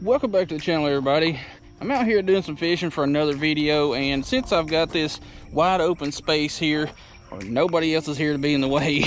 Welcome back to the channel, everybody. I'm out here doing some fishing for another video, and since I've got this wide open space here, or nobody else is here to be in the way,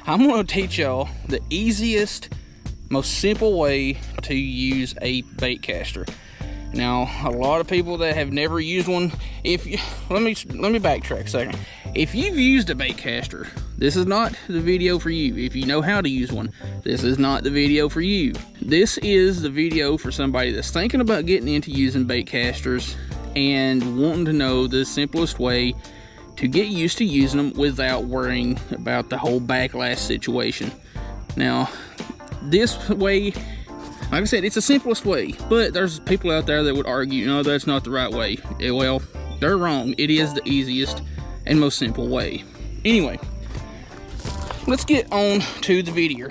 I'm going to teach y'all the easiest, most simple way to use a bait caster. Now, a lot of people that have never used one, let me backtrack a second. If you've used a bait caster, this is not the video for you. If you know how to use one, this is not the video for you. This is the video for somebody that's thinking about getting into using bait casters and wanting to know the simplest way to get used to using them without worrying about the whole backlash situation. Now, this way, like I said, it's the simplest way, but there's people out there that would argue, no, that's not the right way. Well, they're wrong. It is the easiest and most simple way. Anyway, let's get on to the video.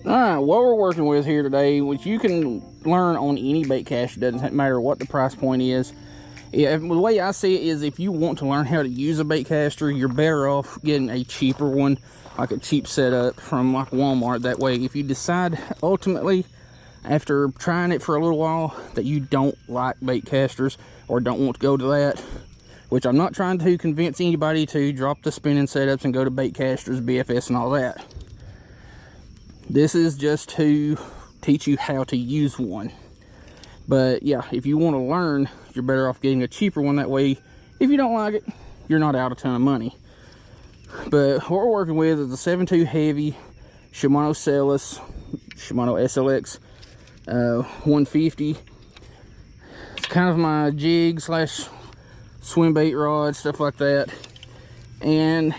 Alright, what we're working with here today, which you can learn on any bait caster, doesn't matter what the price point is. The way I see it is, if you want to learn how to use a bait caster, you're better off getting a cheaper one, like a cheap setup from like Walmart. That way, if you decide ultimately after trying it for a little while that you don't like bait casters or don't want to go to that, which I'm not trying to convince anybody to drop the spinning setups and go to bait casters, BFS and all that. This is just to teach you how to use one. But yeah, if you want to learn, you're better off getting a cheaper one. That way, if you don't like it, you're not out a ton of money. But what we're working with is a 7.2 heavy Shimano SLX 150. It's kind of my jig slash swim bait rod, stuff like that. And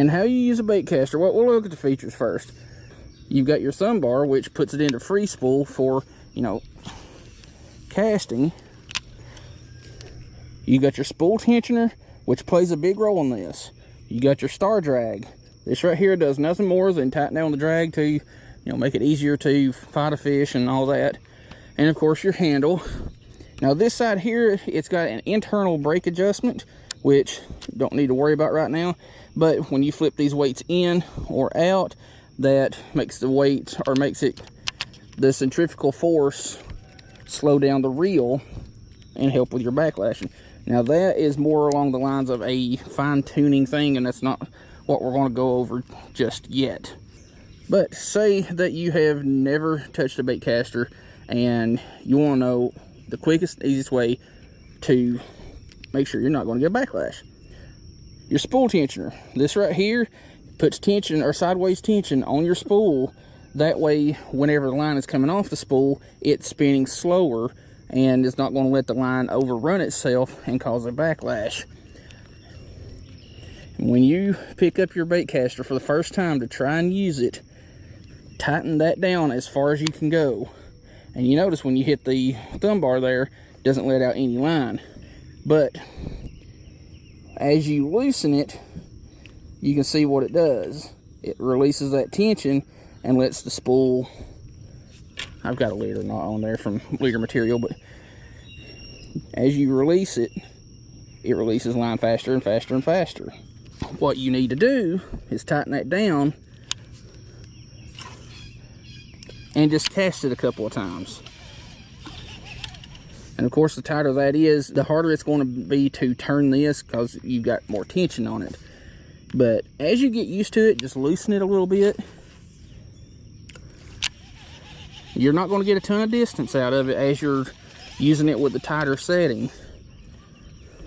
how you use a bait caster. Well, we'll look at the features first. You've got your thumb bar, which puts it into free spool for, you know, casting. You got your spool tensioner, which plays a big role in this. You got your star drag. This right here does nothing more than tighten down the drag to, you know, make it easier to fight a fish and all that. And of course your handle. Now this side here, it's got an internal brake adjustment, which you don't need to worry about right now. But when you flip these weights in or out, that makes the weight, or makes it, the centrifugal force, slow down the reel and help with your backlashing. Now that is more along the lines of a fine-tuning thing, and that's not what we're going to go over just yet. But say that you have never touched a bait caster and you want to know the quickest, easiest way to make sure you're not going to get a backlash. Your spool tensioner. This right here puts tension, or sideways tension, on your spool. That way, whenever the line is coming off the spool, it's spinning slower and it's not going to let the line overrun itself and cause a backlash. When you pick up your bait caster for the first time to try and use it, tighten that down as far as you can go. And you notice when you hit the thumb bar there, it doesn't let out any line. But as you loosen it, you can see what it does. It releases that tension and lets the spool, I've got a leader knot on there from leader material, but as you release it, it releases line faster and faster and faster. What you need to do is tighten that down and just cast it a couple of times. And of course, the tighter that is, the harder it's going to be to turn this, because you've got more tension on it. But as you get used to it, just loosen it a little bit. You're not going to get a ton of distance out of it as you're using it with the tighter setting.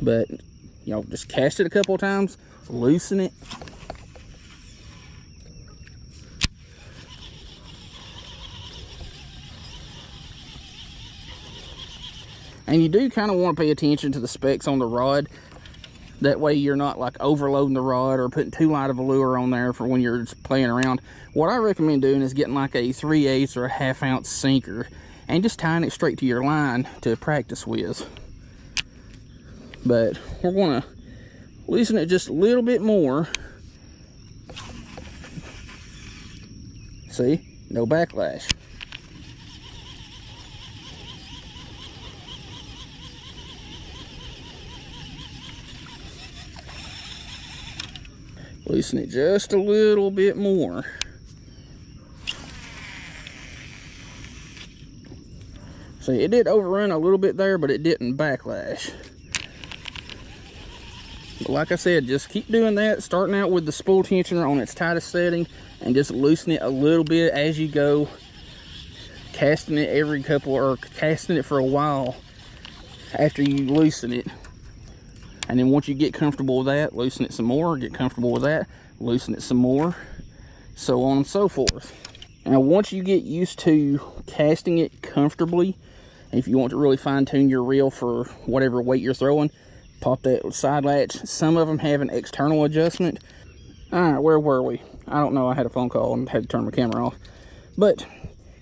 But, you know, just cast it a couple of times, loosen it. And you do kind of want to pay attention to the specs on the rod. That way you're not like overloading the rod or putting too light of a lure on there for when you're just playing around. What I recommend doing is getting like a 3/8 or a 1/2 ounce sinker and just tying it straight to your line to practice with. But we're going to loosen it just a little bit more. See, no backlash. Loosen it just a little bit more. See, it did overrun a little bit there, but it didn't backlash. But like I said, just keep doing that, starting out with the spool tensioner on its tightest setting and just loosen it a little bit as you go, casting it every couple, or casting it for a while after you loosen it. And then once you get comfortable with that, loosen it some more, get comfortable with that, loosen it some more, so on and so forth. Now once you get used to casting it comfortably, if you want to really fine tune your reel for whatever weight you're throwing, pop that side latch. Some of them have an external adjustment. All right, where were we? I don't know, I had a phone call and had to turn my camera off. But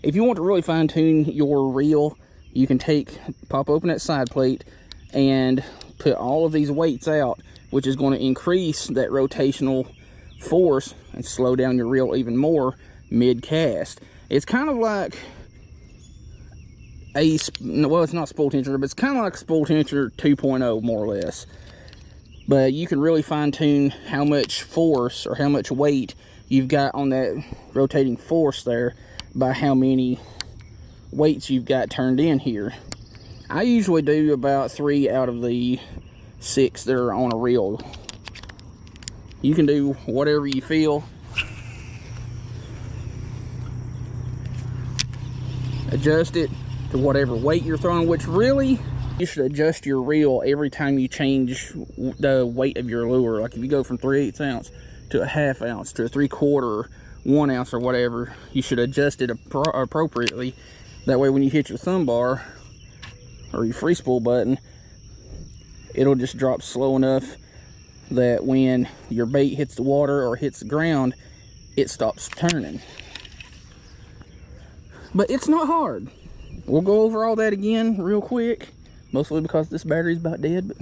if you want to really fine tune your reel, you can pop open that side plate and put all of these weights out, which is going to increase that rotational force and slow down your reel even more mid-cast. It's kind of like well, it's not spool tensioner, but it's kind of like spool tensioner 2.0 more or less. But you can really fine tune how much force or how much weight you've got on that rotating force there by how many weights you've got turned in here. I usually do about 3 out of the 6 that are on a reel. You can do whatever you feel. Adjust it to whatever weight you're throwing, which really, you should adjust your reel every time you change the weight of your lure. Like if you go from 3/8 ounce to a 1/2 ounce to a 3/4, 1 ounce or whatever, you should adjust it appropriately. That way when you hit your thumb bar or your free spool button, it'll just drop slow enough that when your bait hits the water or hits the ground, it stops turning. But it's not hard. We'll go over all that again real quick, mostly because this battery's about dead. But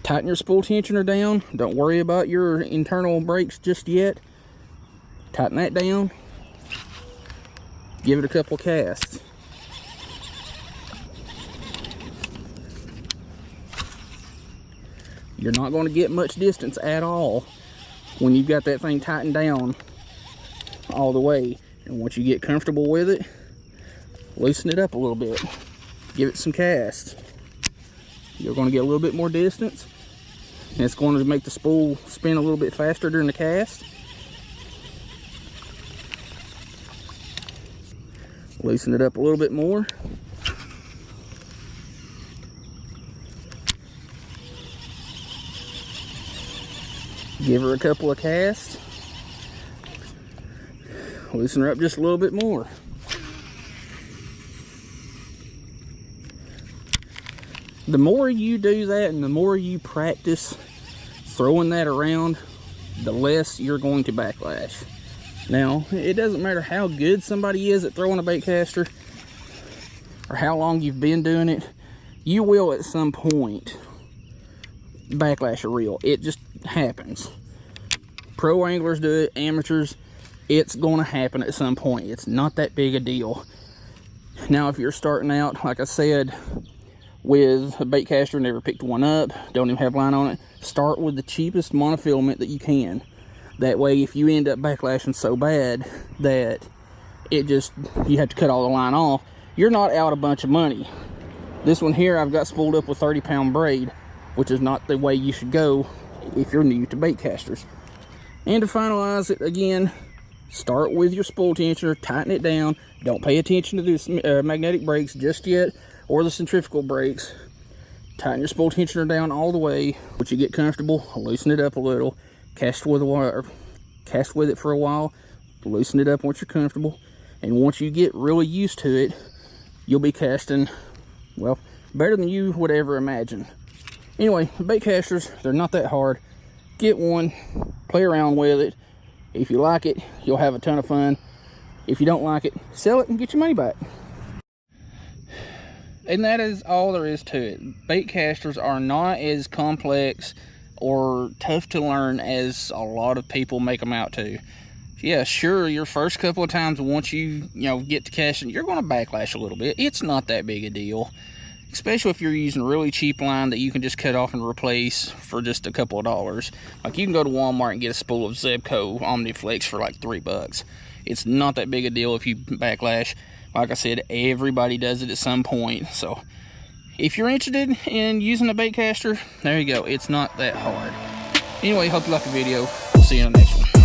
tighten your spool tensioner down. Don't worry about your internal brakes just yet. Tighten that down. Give it a couple of casts. You're not going to get much distance at all when you've got that thing tightened down all the way. And once you get comfortable with it, loosen it up a little bit. Give it some casts. You're going to get a little bit more distance, and it's going to make the spool spin a little bit faster during the cast. Loosen it up a little bit more. Give her a couple of casts. Loosen her up just a little bit more. The more you do that and the more you practice throwing that around, the less you're going to backlash. Now, it doesn't matter how good somebody is at throwing a bait caster or how long you've been doing it, you will at some point backlash a reel. It just happens. Pro anglers do it, amateurs, it's going to happen at some point. It's not that big a deal. Now, if you're starting out, like I said, with a bait caster, never picked one up, don't even have line on it, start with the cheapest monofilament that you can. That way, if you end up backlashing so bad that you have to cut all the line off, you're not out a bunch of money. This one here, I've got spooled up with 30-pound braid, which is not the way you should go if you're new to bait casters. And to finalize it again, start with your spool tensioner, tighten it down. Don't pay attention to the magnetic brakes just yet, or the centrifugal brakes. Tighten your spool tensioner down all the way. Once you get comfortable, loosen it up a little. Cast with it for a while. Loosen it up once you're comfortable. And once you get really used to it, you'll be casting, well, better than you would ever imagine. Anyway, bait casters, they're not that hard. Get one, play around with it. If you like it, you'll have a ton of fun. If you don't like it, sell it and get your money back. And that is all there is to it. Bait casters are not as complex or tough to learn as a lot of people make them out to. Yeah, sure, your first couple of times, once you get to casting, you're going to backlash a little bit. It's not that big a deal, especially if you're using a really cheap line that you can just cut off and replace for just a couple of dollars. Like, you can go to Walmart and get a spool of Zebco Omniflex for like $3. It's not that big a deal if you backlash. Like I said, everybody does it at some point. So if you're interested in using a bait caster, there you go. It's not that hard. Anyway, hope you like the video. We'll see you in the next one.